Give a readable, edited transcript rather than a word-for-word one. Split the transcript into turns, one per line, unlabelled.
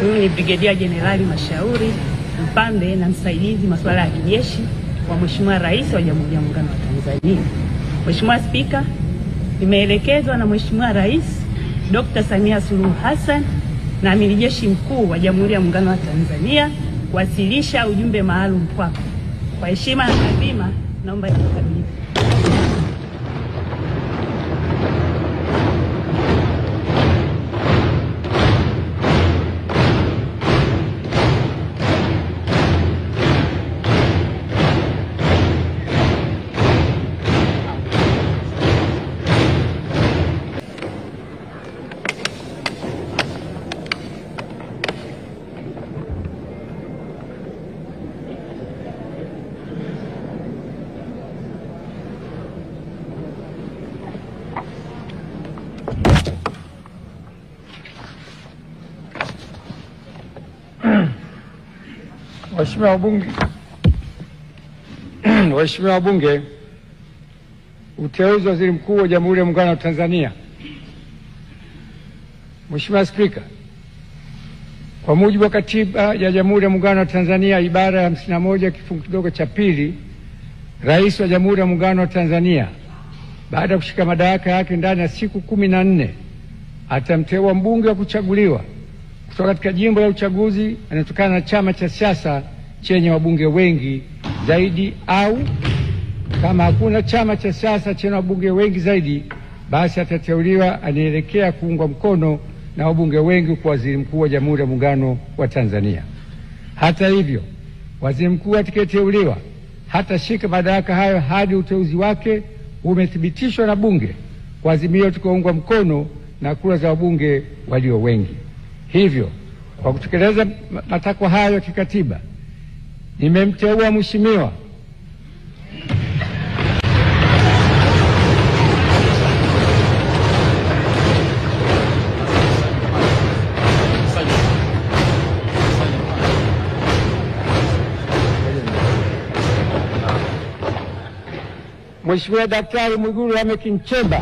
Mimi ni Brigedia Jenerali Mashauri Mpambe na msaidizi masuala ya kijeshi wa Mheshimiwa Rais wa Jamhuri ya Muungano wa Tanzania. Mheshimiwa Spika, nimeelekezwa na Mheshimiwa Rais Dr. Samia Suluhu Hassan na Amiri Jeshi Mkuu wa Jamhuri ya Muungano wa Tanzania kuwasilisha ujumbe maalum kwako. Kwa heshima na taadhima, naomba nikukabidhi.
Waheshimiwa wabunge, uteuzi wa Waziri Mkuu wa Jamhuri ya Muungano wa Tanzania. Mheshimiwa Spika, kwa mujibu wa Katiba ya Jamhuri ya Muungano wa Tanzania ibara ya 51 kifungu kidogo cha pili, Rais wa Jamhuri ya Muungano wa Tanzania baada ya kushika madaraka yake ndani ya siku 14 atamteua mbunge wa kuchaguliwa kutoka katika jimbo la uchaguzi anatokana na chama cha siasa chenye wabunge wengi zaidi, au kama hakuna chama cha siasa chenye wabunge wengi zaidi, basi atateuliwa anaelekea kuungwa mkono na wabunge wengi kwa Waziri Mkuu wa Jamhuri ya Muungano wa Tanzania. Hata hivyo, Waziri Mkuu atakayeteuliwa hatashika madaraka hayo hadi uteuzi wake umethibitishwa na Bunge kwa azimio tukaungwa mkono na kura za wabunge walio wengi. Hivyo, kwa kutekeleza matakwa hayo ya kikatiba, nimemteua Mheshimiwa Daktari Mwigulu Lameck Nchemba